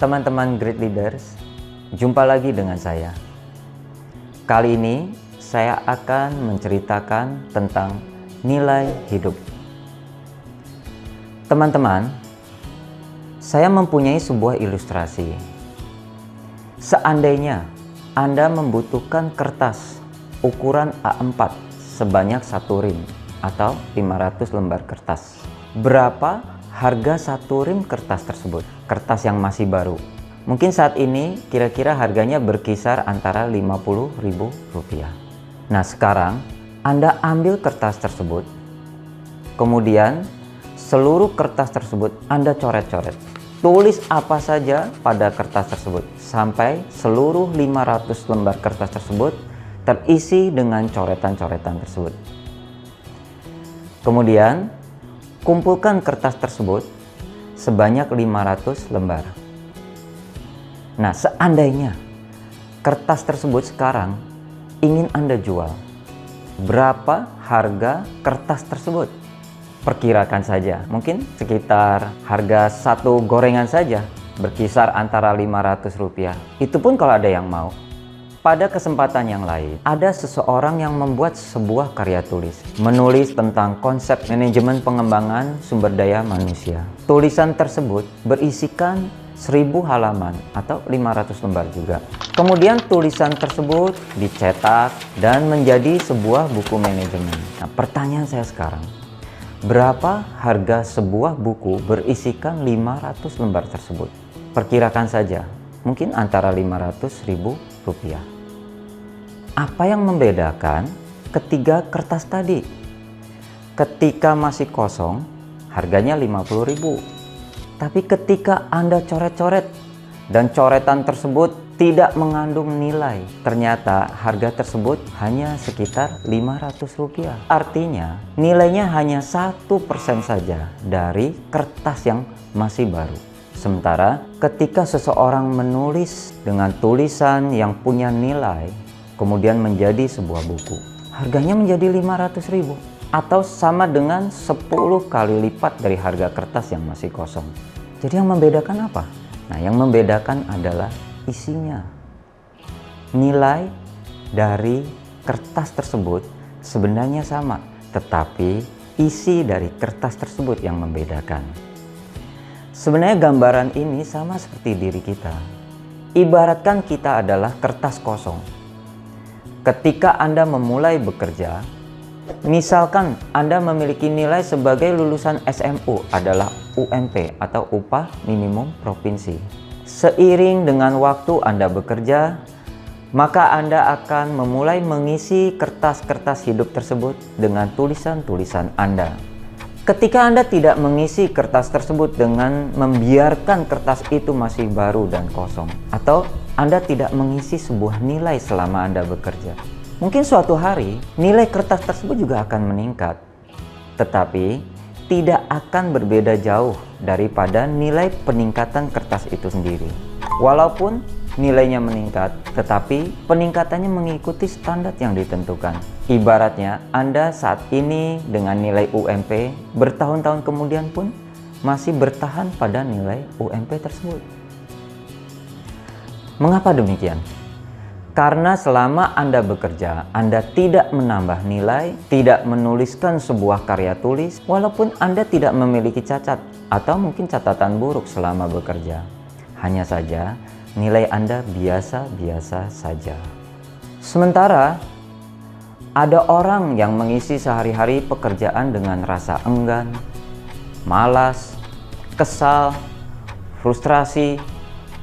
Teman-teman Great Leaders, jumpa lagi dengan saya. Kali ini saya akan menceritakan tentang nilai hidup. Teman-teman, saya mempunyai sebuah ilustrasi. Seandainya Anda membutuhkan kertas ukuran A4 sebanyak 1 rim atau 500 lembar kertas. Berapa harga 1 rim kertas tersebut? Kertas yang masih baru. Mungkin saat ini kira-kira harganya berkisar antara Rp50.000. Nah, sekarang Anda ambil kertas tersebut, kemudian seluruh kertas tersebut Anda coret-coret. Tulis apa saja pada kertas tersebut sampai seluruh 500 lembar kertas tersebut terisi dengan coretan-coretan tersebut. Kemudian kumpulkan kertas tersebut sebanyak 500 lembar. Nah, seandainya kertas tersebut sekarang ingin Anda jual, berapa harga kertas tersebut? Perkirakan saja, mungkin sekitar harga satu gorengan saja berkisar antara Rp500. Itu pun kalau ada yang mau. Pada kesempatan yang lain, ada seseorang yang membuat sebuah karya tulis, menulis tentang konsep manajemen pengembangan sumber daya manusia. Tulisan tersebut berisikan 1000 halaman atau 500 lembar juga. Kemudian tulisan tersebut dicetak dan menjadi sebuah buku manajemen. Nah, pertanyaan saya sekarang, berapa harga sebuah buku berisikan 500 lembar tersebut? Perkirakan saja, mungkin antara Rp500.000. Apa yang membedakan ketiga kertas tadi? Ketika masih kosong, harganya Rp50.000. Tapi ketika Anda coret-coret dan coretan tersebut tidak mengandung nilai, ternyata harga tersebut hanya sekitar Rp500. Artinya nilainya hanya 1% saja dari kertas yang masih baru. Sementara ketika seseorang menulis dengan tulisan yang punya nilai, kemudian menjadi sebuah buku, harganya menjadi Rp500.000 atau sama dengan 10 kali lipat dari harga kertas yang masih kosong. Jadi yang membedakan apa? Nah, yang membedakan adalah isinya. Nilai dari kertas tersebut sebenarnya sama, tetapi isi dari kertas tersebut yang membedakan. Sebenarnya gambaran ini sama seperti diri kita. Ibaratkan kita adalah kertas kosong. Ketika Anda memulai bekerja, misalkan Anda memiliki nilai sebagai lulusan SMU adalah UMP atau upah minimum provinsi. Seiring dengan waktu Anda bekerja, maka Anda akan memulai mengisi kertas-kertas hidup tersebut dengan tulisan-tulisan Anda. Ketika Anda tidak mengisi kertas tersebut dengan membiarkan kertas itu masih baru dan kosong, atau Anda tidak mengisi sebuah nilai selama Anda bekerja, mungkin suatu hari nilai kertas tersebut juga akan meningkat, tetapi tidak akan berbeda jauh daripada nilai peningkatan kertas itu sendiri. Walaupun nilainya meningkat, tetapi peningkatannya mengikuti standar yang ditentukan. Ibaratnya Anda saat ini dengan nilai UMP, bertahun-tahun kemudian pun masih bertahan pada nilai UMP tersebut. Mengapa demikian? Karena selama Anda bekerja, Anda tidak menambah nilai, tidak menuliskan sebuah karya tulis, walaupun Anda tidak memiliki cacat atau mungkin catatan buruk selama bekerja. Hanya saja nilai Anda biasa-biasa saja. Sementara ada orang yang mengisi sehari-hari pekerjaan dengan rasa enggan, malas, kesal, frustrasi,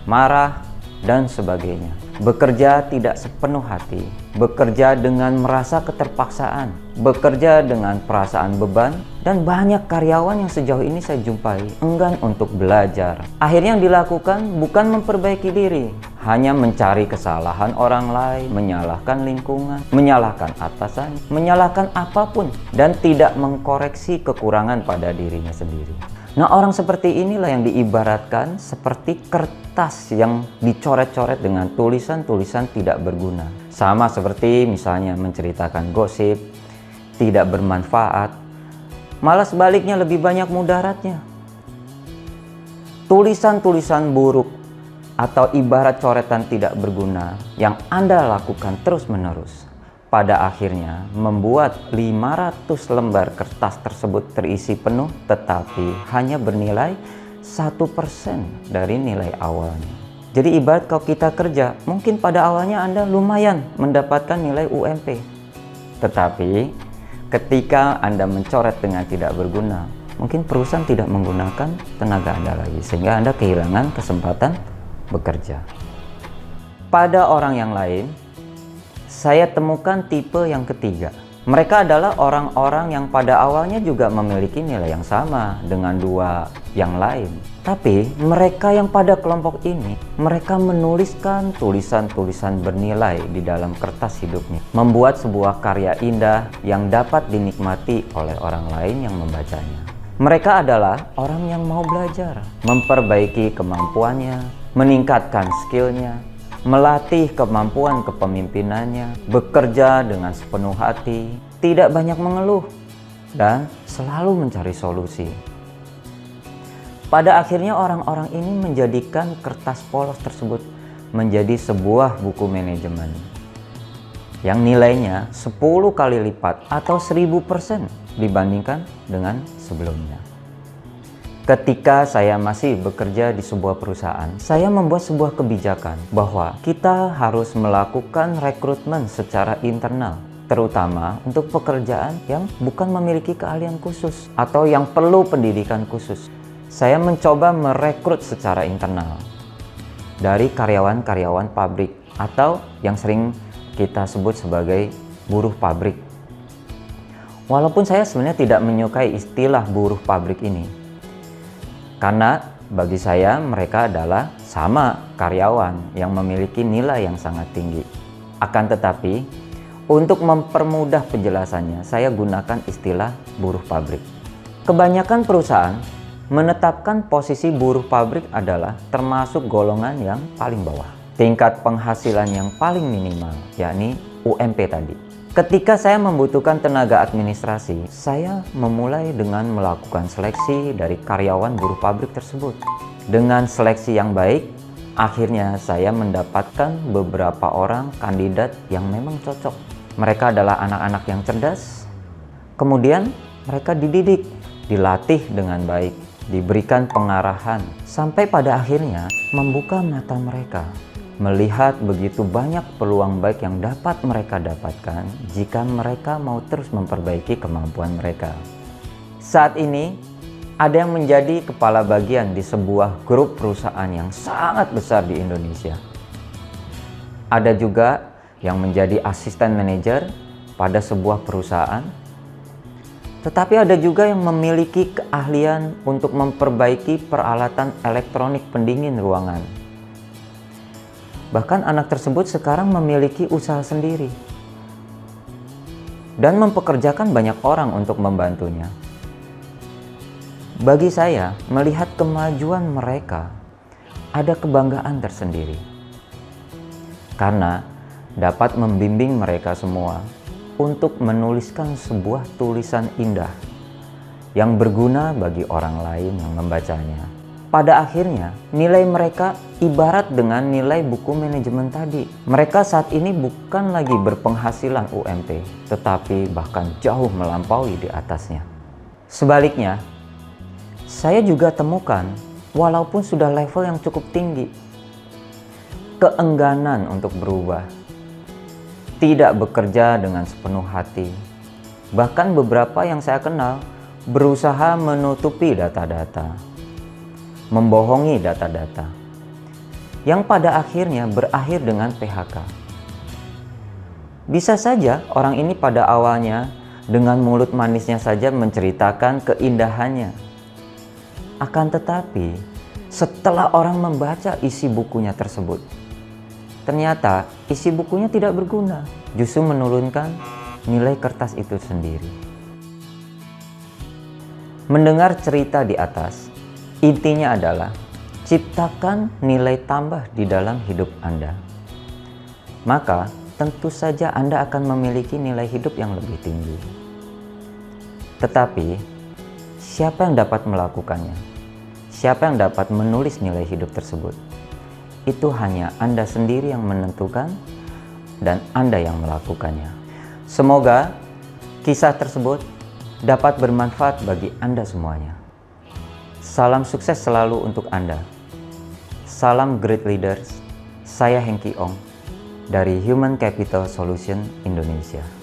marah, dan sebagainya. Bekerja tidak sepenuh hati, bekerja dengan merasa keterpaksaan, bekerja dengan perasaan beban, dan banyak karyawan yang sejauh ini saya jumpai enggan untuk belajar. Akhirnya yang dilakukan bukan memperbaiki diri, hanya mencari kesalahan orang lain, menyalahkan lingkungan, menyalahkan atasan, menyalahkan apapun, dan tidak mengkoreksi kekurangan pada dirinya sendiri. Nah, orang seperti inilah yang diibaratkan seperti kertas yang dicoret-coret dengan tulisan-tulisan tidak berguna. Sama seperti misalnya menceritakan gosip, tidak bermanfaat, malah sebaliknya lebih banyak mudaratnya. Tulisan-tulisan buruk atau ibarat coretan tidak berguna yang Anda lakukan terus-menerus, pada akhirnya membuat 500 lembar kertas tersebut terisi penuh tetapi hanya bernilai 1% dari nilai awalnya. Jadi ibarat kalau kita kerja, mungkin pada awalnya Anda lumayan mendapatkan nilai UMP. Tetapi ketika Anda mencoret dengan tidak berguna, mungkin perusahaan tidak menggunakan tenaga Anda lagi, sehingga Anda kehilangan kesempatan bekerja. Pada orang yang lain, saya temukan tipe yang ketiga. Mereka adalah orang-orang yang pada awalnya juga memiliki nilai yang sama dengan dua yang lain. Tapi mereka yang pada kelompok ini, mereka menuliskan tulisan-tulisan bernilai di dalam kertas hidupnya. Membuat sebuah karya indah yang dapat dinikmati oleh orang lain yang membacanya. Mereka adalah orang yang mau belajar, memperbaiki kemampuannya, meningkatkan skillnya, melatih kemampuan kepemimpinannya, bekerja dengan sepenuh hati, tidak banyak mengeluh, dan selalu mencari solusi. Pada akhirnya orang-orang ini menjadikan kertas polos tersebut menjadi sebuah buku manajemen yang nilainya 10 kali lipat atau 1000% dibandingkan dengan sebelumnya. Ketika saya masih bekerja di sebuah perusahaan, saya membuat sebuah kebijakan bahwa kita harus melakukan rekrutmen secara internal, terutama untuk pekerjaan yang bukan memiliki keahlian khusus atau yang perlu pendidikan khusus. Saya mencoba merekrut secara internal dari karyawan-karyawan pabrik atau yang sering kita sebut sebagai buruh pabrik. Walaupun saya sebenarnya tidak menyukai istilah buruh pabrik ini, karena bagi saya mereka adalah sama karyawan yang memiliki nilai yang sangat tinggi. Akan tetapi, untuk mempermudah penjelasannya, saya gunakan istilah buruh pabrik. Kebanyakan perusahaan menetapkan posisi buruh pabrik adalah termasuk golongan yang paling bawah. Tingkat penghasilan yang paling minimal, yakni UMP tadi. Ketika saya membutuhkan tenaga administrasi, saya memulai dengan melakukan seleksi dari karyawan buruh pabrik tersebut. Dengan seleksi yang baik, akhirnya saya mendapatkan beberapa orang kandidat yang memang cocok. Mereka adalah anak-anak yang cerdas, kemudian mereka dididik, dilatih dengan baik, diberikan pengarahan, sampai pada akhirnya membuka mata mereka, melihat begitu banyak peluang baik yang dapat mereka dapatkan jika mereka mau terus memperbaiki kemampuan mereka. Saat ini, ada yang menjadi kepala bagian di sebuah grup perusahaan yang sangat besar di Indonesia. Ada juga yang menjadi asisten manajer pada sebuah perusahaan. Tetapi ada juga yang memiliki keahlian untuk memperbaiki peralatan elektronik pendingin ruangan. Bahkan anak tersebut sekarang memiliki usaha sendiri dan mempekerjakan banyak orang untuk membantunya. Bagi saya, melihat kemajuan mereka, ada kebanggaan tersendiri. Karena dapat membimbing mereka semua untuk menuliskan sebuah tulisan indah yang berguna bagi orang lain yang membacanya. Pada akhirnya, nilai mereka ibarat dengan nilai buku manajemen tadi. Mereka saat ini bukan lagi berpenghasilan UMP, tetapi bahkan jauh melampaui di atasnya. Sebaliknya, saya juga temukan, walaupun sudah level yang cukup tinggi, keengganan untuk berubah, tidak bekerja dengan sepenuh hati. Bahkan beberapa yang saya kenal berusaha menutupi data-data, membohongi data-data, yang pada akhirnya berakhir dengan PHK. Bisa saja orang ini pada awalnya dengan mulut manisnya saja menceritakan keindahannya. Akan tetapi, setelah orang membaca isi bukunya tersebut, ternyata isi bukunya tidak berguna, justru menurunkan nilai kertas itu sendiri. Mendengar cerita di atas, intinya adalah ciptakan nilai tambah di dalam hidup Anda. Maka tentu saja Anda akan memiliki nilai hidup yang lebih tinggi. Tetapi siapa yang dapat melakukannya? Siapa yang dapat menulis nilai hidup tersebut? itu hanya Anda sendiri yang menentukan dan Anda yang melakukannya. Semoga kisah tersebut dapat bermanfaat bagi Anda semuanya. Salam sukses selalu untuk Anda. Salam Great Leaders. Saya Hengki Ong dari Human Capital Solution Indonesia.